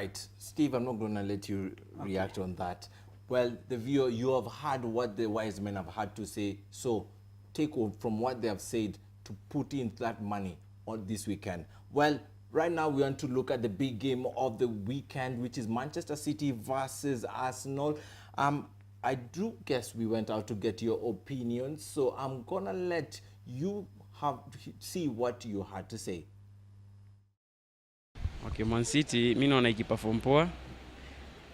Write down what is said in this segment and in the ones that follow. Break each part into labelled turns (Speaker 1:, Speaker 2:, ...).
Speaker 1: Right, Steve, I'm not going to let you react on that. Well, the viewer, you have heard what the wise men have had to say. So take from what they have said to put in that money on this weekend. Well, right now we want to look at the big game of the weekend, which is Manchester City versus Arsenal. I do guess we went out to get your opinions, so I'm gonna let you have see what you had to say.
Speaker 2: Okay, Man City mimi naona ikiperform poa.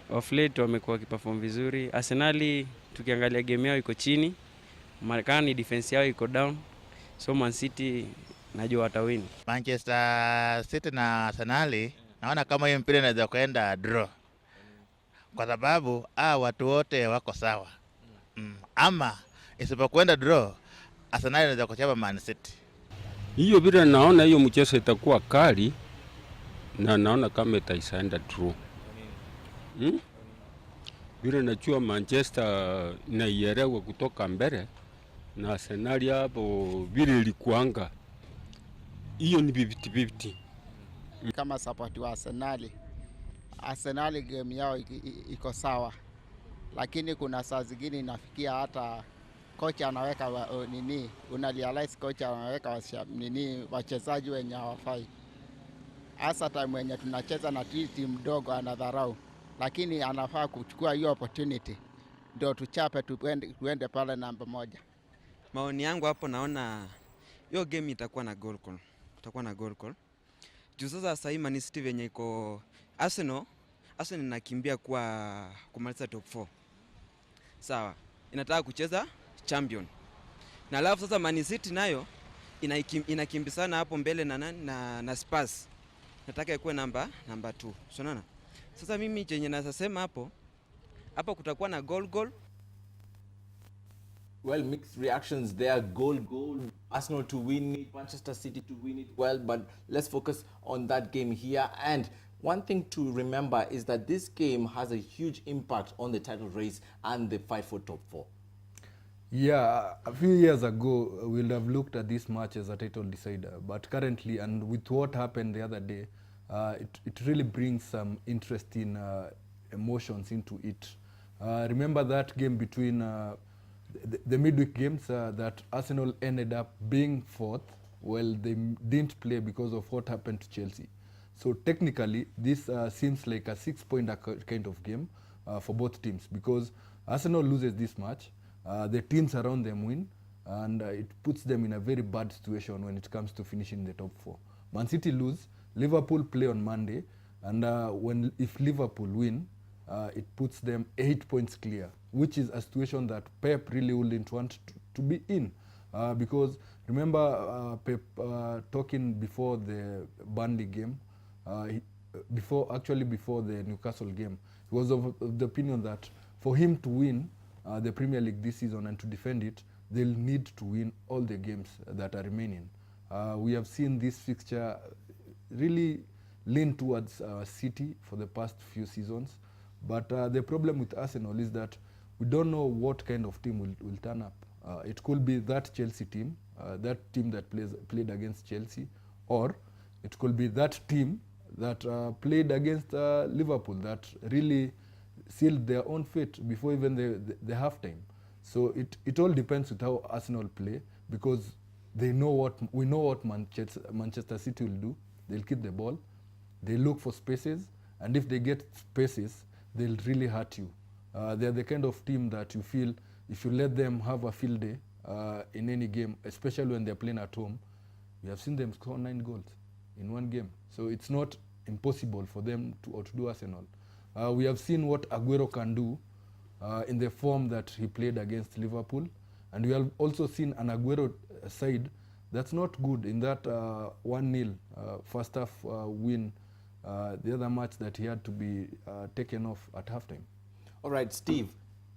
Speaker 2: Of late wamekuwa wakiperform vizuri. Arsenal tukiangalia game yao iko chini. Marekani defense yao iko down. So Man City najua watawin.
Speaker 3: Manchester City na Arsenal naona kama hiyo mpira inaweza kwenda draw. Kwa sababu watu wote wako sawa. Ama isipokwenda draw, Arsenal inaweza kuchapa Man City.
Speaker 4: Hiyo bila naona hiyo mchezo itakuwa kali na naona kama itaishaenda draw. Bila najua Manchester inaielewa kutoka mbele na Arsenal hapo vile ilikuanga. Hiyo ni 50-50.
Speaker 5: Kama support wa Arsenal game yao iko sawa, lakini kuna saa zingine inafikia hata kocha anaweka unarealize kocha anaweka wachezaji wenye hawafai. Hasa time wenye tunacheza na timu ndogo anadharau, lakini anafaa kuchukua hiyo opportunity ndio tuchape tuende pale namba moja.
Speaker 6: Maoni yangu hapo naona hiyo game itakuwa na goal call. Itakuwa na goal call. Juu sasa hii Man City venye iko Arsenal inakimbia kwa kumaliza top 4. Sawa. Inataka kucheza champion. Na alafu sasa Man City nayo inakimbisana hapo mbele na Spurs. Nataka ikuwe namba 2. So unaona? Sasa mimi chenye nasema hapo kutakuwa na goal.
Speaker 1: Well, mixed reactions there. Goal. Arsenal to win it, Manchester City to win it. Well, but let's focus on that game here. And one thing to remember is that this game has a huge impact on the title race and the fight for top 4.
Speaker 7: Yeah, a few years ago, we'll have looked at this match as a title decider. But currently, and with what happened the other day, it really brings some interesting emotions into it. Remember that game between the midweek games that Arsenal ended up being fourth? Well, they didn't play because of what happened to Chelsea. So technically, this seems like a 6-point kind of game for both teams, because Arsenal loses this match, the teams around them win, and it puts them in a very bad situation when it comes to finishing the top 4. Man City lose, Liverpool play on Monday, and if Liverpool win, it puts them 8 points clear, which is a situation that Pep really wouldn't want to be in. Because remember Pep talking before the Burnley game, before the Newcastle game, he was of the opinion that for him to win the Premier League this season and to defend it, they'll need to win all the games that are remaining. We have seen this fixture really lean towards City for the past few seasons. But the problem with Arsenal is that we don't know what kind of team will turn up. It could be that Chelsea team, that team that played against Chelsea, or it could be that team that played against Liverpool, that really sealed their own fate before even the halftime. So it all depends with how Arsenal play, because we know what Manchester City will do. They'll keep the ball, they look for spaces, and if they get spaces, they'll really hurt you. They're the kind of team that you feel if you let them have a field day in any game, especially when they're playing at home. We have seen them score 9 goals in one game. So it's not impossible for them to outdo Arsenal. We have seen what Aguero can do in the form that he played against Liverpool. And we have also seen an Aguero side that's not good in that 1-0 first half win, the other match that he had to be taken off at halftime.
Speaker 1: All right, Steve,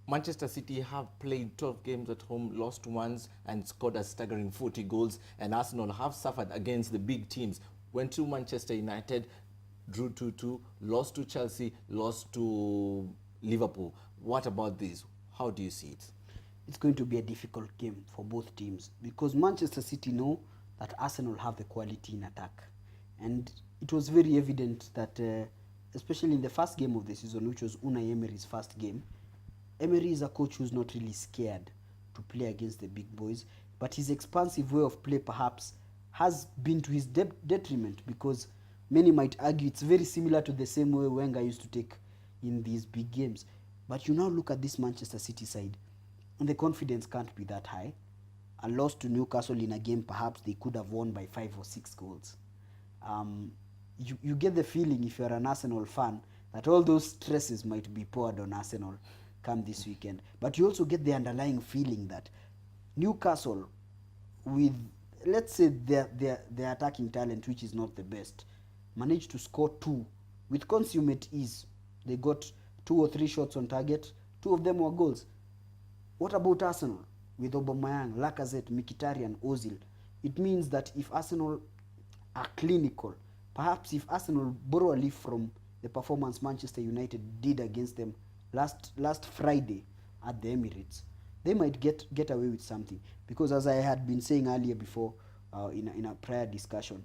Speaker 1: Manchester City have played 12 games at home, lost once, and scored a staggering 40 goals. And Arsenal have suffered against the big teams. Went to Manchester United, drew 2-2, lost to Chelsea, lost to Liverpool. What about this? How do you see it?
Speaker 8: It's going to be a difficult game for both teams, because Manchester City know that Arsenal have the quality in attack. And it was very evident that especially in the first game of the season, which was Unai Emery's first game. Emery is a coach who's not really scared to play against the big boys, but his expansive way of play perhaps has been to his detriment, because many might argue it's very similar to the same way Wenger used to take in these big games. But you now look at this Manchester City side, and the confidence can't be that high. A loss to Newcastle in a game perhaps they could have won by 5 or 6 goals. You get the feeling, if you're an Arsenal fan, that all those stresses might be poured on Arsenal come this weekend. But you also get the underlying feeling that Newcastle, with, let's say, their attacking talent, which is not the best, managed to score 2 with consummate ease. They got 2 or 3 shots on target. 2 of them were goals. What about Arsenal? With Aubameyang, Lacazette, Mkhitaryan, Ozil. It means that if Arsenal are clinical, perhaps if Arsenal borrow a leaf from the performance Manchester United did against them last Friday at the Emirates, they might get away with something. Because as I had been saying earlier before, in a prior discussion,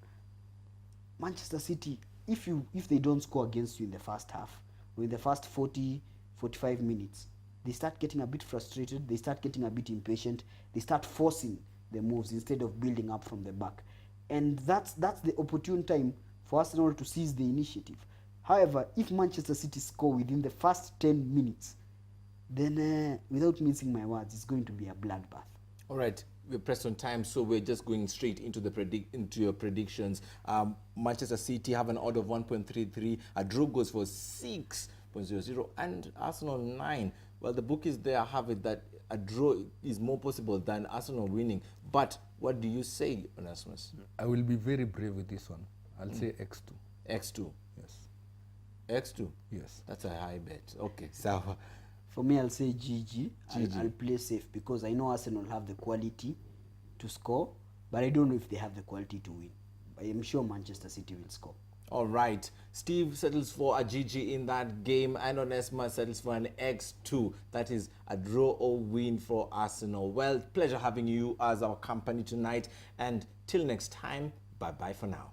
Speaker 8: Manchester City, if they don't score against you in the first half, or in the first 40-45 minutes, they start getting a bit frustrated, they start getting a bit impatient, they start forcing the moves instead of building up from the back. And that's the opportune time for Arsenal to seize the initiative. However, if Manchester City score within the first 10 minutes, then without mincing my words, it's going to be a bloodbath.
Speaker 1: All right, we're pressed on time, so we're just going straight into into your predictions. Manchester City have an odd of 1.33, a draw goes for 6.00, and Arsenal 9. Well, the bookies there have it that a draw is more possible than Arsenal winning. But what do you say, Onesimus?
Speaker 7: I will be very brave with this one. I'll say X2.
Speaker 1: X2?
Speaker 7: Yes.
Speaker 1: X2?
Speaker 7: Yes.
Speaker 1: That's a high bet. Okay, so
Speaker 8: for me, I'll say GG. I'll play safe because I know Arsenal have the quality to score, but I don't know if they have the quality to win. I am sure Manchester City will score.
Speaker 1: all right, Steve settles for a GG in that game, and Onesma settles for an X2. That is a draw or win for Arsenal. Well, pleasure having you as our company tonight, and till next time, bye-bye for now.